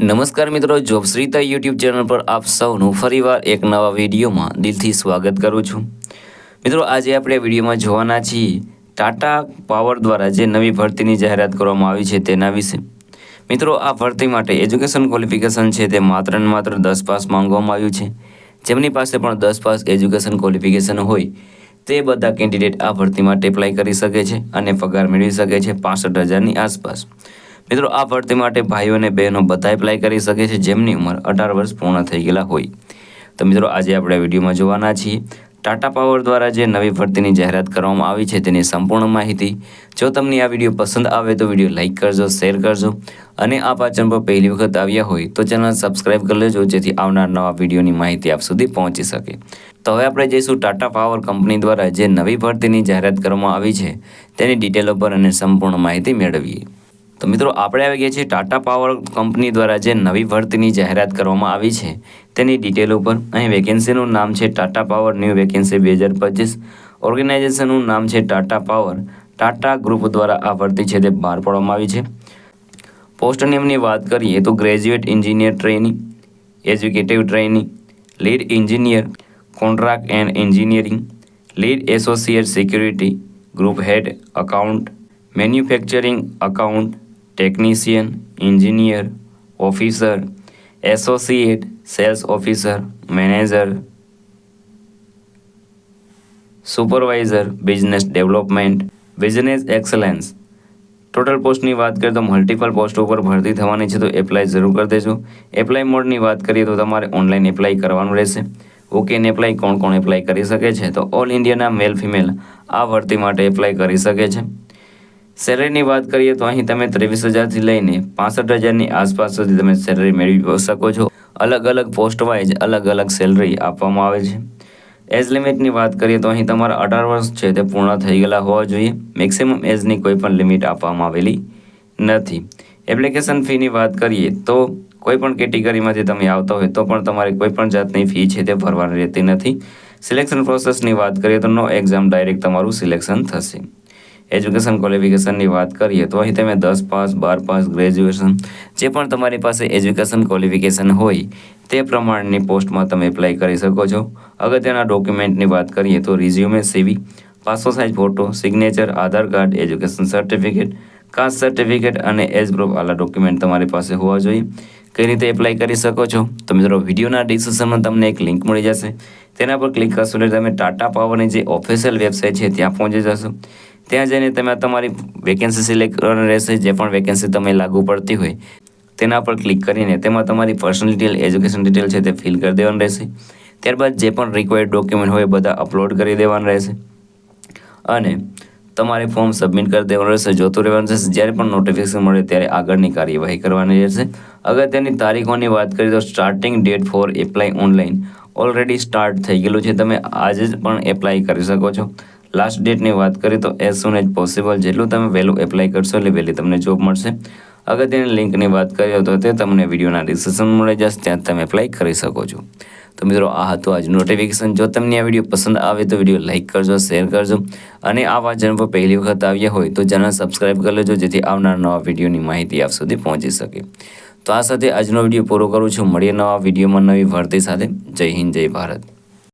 નમસ્કાર મિત્રો, જોબશ્રીતા YouTube channel પર આપ સૌનું ફરીવાર એક નવા વિડીયોમાં દિલથી સ્વાગત કરું છું। મિત્રો, આજે આપણે વિડીયોમાં જોવાના છીએ ટાટા પાવર દ્વારા જે નવી ભરતીની જાહેરાત કરવામાં આવી છે તેના વિશે। મિત્રો, આ ભરતી માટે એજ્યુકેશન ક્વોલિફિકેશન છે તે માત્ર ને માત્ર 10 પાસ માંગવામાં આવ્યું છે। જેમની પાસે પણ 10 પાસ એજ્યુકેશન ક્વોલિફિકેશન હોય તે બધા કેન્ડિડેટ આ ભરતી માટે એપ્લાય કરી શકે છે અને પગાર મેળવી શકે છે 65,000ની આસપાસ। મિત્રો, આ ભરતી માટે ભાઈઓ અને બહેનો બધા એપ્લાય કરી શકે છે જેમની ઉંમર 18 વર્ષ પૂર્ણ થઈ ગયેલા હોય। તો મિત્રો, આજે આપણે વિડીયોમાં જોવાના છીએ ટાટા પાવર દ્વારા જે નવી ભરતીની જાહેરાત કરવામાં આવી છે તેની સંપૂર્ણ માહિતી। જો તમને આ વિડીયો પસંદ આવે તો વિડીયો લાઇક કરજો, શેર કરજો અને આ ચેનલ પર પહેલી વખત આવ્યા હોય તો ચેનલ સબસ્ક્રાઇબ કરી લેજો જેથી આવનાર નવા વિડીયોની માહિતી આપ સુધી પહોંચી શકે। તો હવે આપણે જઈશું ટાટા પાવર કંપની દ્વારા જે નવી ભરતીની જાહેરાત કરવામાં આવી છે તેની ડિટેલો પર અને સંપૂર્ણ માહિતી મેળવીએ। તો મિત્રો, આપણે આવી ગયા છીએ ટાટા પાવર કંપની દ્વારા જે નવી ભરતીની જાહેરાત કરવામાં આવી છે તેની ડિટેલ ઉપર। અહીં વેકેન્સીનું નામ છે ટાટા પાવર ન્યૂ વેકેન્સી 2025। ઓર્ગેનાઇઝેશનનું નામ છે ટાટા પાવર। ટાટા ગ્રુપ દ્વારા આ ભરતી છે તે બહાર પાડવામાં આવી છે। પોસ્ટ નેમની વાત કરીએ તો graduate engineer trainee, executive trainee, lead engineer, contract and engineering, lead associate security, group head account, manufacturing account, technician, engineer, officer, associate, sales officer, manager, supervisor, business development, business excellence. Total પોસ્ટની વાત કરીએ તો multiple post ઉપર ભરતી થવાની છે તો apply જરૂર કરી દેજો। એપ્લાય મોડની વાત કરીએ તો તમારે ઓનલાઈન એપ્લાય કરવાનું રહેશે। ઓકે ને એપ્લાય કોણ એપ્લાય કરી શકે છે તો ઓલ ઇન્ડિયાના મેલ ફિમેલ આ ભરતી માટે એપ્લાય કરી શકે છે। સેલરીની વાત કરીએ તો અહીં તમે 23,000થી લઈને 65,000ની આસપાસ સુધી તમે સેલરી મેળવી શકો છો। અલગ અલગ પોસ્ટ વાઇઝ અલગ અલગ સેલરી આપવામાં આવે છે। એજ લિમિટની વાત કરીએ તો અહીં તમારા 18 વર્ષ છે તે પૂર્ણ થઈ ગયેલા હોવા જોઈએ। મેક્સિમમ એજની કોઈ પણ લિમિટ આપવામાં આવેલી નથી। એપ્લિકેશન ફીની વાત કરીએ તો કોઈ પણ કેટેગરીમાંથી તમે આવતા હોય તો પણ તમારે કોઈ પણ જાતની ફી છે તે ભરવાની રહેતી નથી। સિલેક્શન પ્રોસેસની વાત કરીએ તો નો એક્ઝામ ડાયરેક્ટ તમારું સિલેક્શન થશે। એજ્યુકેશન ક્વોલિફિકેશનની વાત કરીએ તો અહીં તમે 10 પાસ, 12 પાસ, ગ્રેજ્યુએશન જે પણ તમારી પાસે એજ્યુકેશન ક્વોલિફિકેશન હોય તે પ્રમાણેની પોસ્ટમાં તમે એપ્લાય કરી શકો છો। અગત્યના ડોક્યુમેન્ટની વાત કરીએ તો resume, CV, passport size photo, signature, Aadhaar card, education certificate, caste certificate અને એજ પ્રૂફ આલા ડોક્યુમેન્ટ તમારી પાસે હોવા જોઈએ। કઈ રીતે એપ્લાય કરી શકો છો તો મિત્રો, વિડીયોના ડિસ્ક્રિપ્શનમાં તમને એક લિંક મળી જશે, તેના પર ક્લિક કરશો એટલે તમે ટાટા પાવરની જે ઓફિશિયલ વેબસાઇટ છે ત્યાં પહોંચી જશો। ત્યાં જઈને તમે તમારી વેકેન્સી સિલેક્ટ કરવાની રહેશે। જે પણ વેકેન્સી તમે લાગુ પડતી હોય તેના પર ક્લિક કરીને તેમાં તમારી પર્સનલ ડિટેલ, એજ્યુકેશન ડિટેલ છે તે ફિલ કરી દેવાની રહેશે। ત્યારબાદ જે પણ રિક્વાયર્ડ ડોક્યુમેન્ટ હોય બધા અપલોડ કરી દેવાના રહેશે અને તમારે ફોર્મ સબમિટ કરી દેવાનું રહેશે, જોતું રહેવાનું રહેશે। જ્યારે પણ નોટિફિકેશન મળે ત્યારે આગળની કાર્યવાહી કરવાની રહેશે। અગત્યની તારીખોની વાત કરીએ તો starting date four apply online already start થઈ ગયેલું છે, તમે આજે જ પણ એપ્લાય કરી શકો છો। લાસ્ટ ડેટની વાત કરીએ તો એઝ સૂન એઝ પોસિબલ, જેટલું તમે વહેલું એપ્લાય કરશો એટલે વહેલી તમને જોબ મળશે। અગત્યની લિંકની વાત કરીએ તો તે તમને વિડીયોના ડિસ્ક્રિપ્શનમાં મળી જશે, ત્યાં તમે એપ્લાય કરી શકો છો। તો મિત્રો, આ હતું આજનું નોટિફિકેશન। જો તમને આ વિડીયો પસંદ આવે તો વિડીયો લાઇક કરજો, શેર કરજો અને આવા ચેનલ પર પહેલી વખત આવ્યા હોય તો ચેનલ સબસ્ક્રાઇબ કરી લેજો જેથી આવનાર નવા વિડીયોની માહિતી આપ સુધી પહોંચી શકે। તો આ સાથે આજનો વિડીયો પૂરો કરું છું। મળીએ નવા વિડીયોમાં નવી ભરતી સાથે। જય હિન્દ, જય ભારત।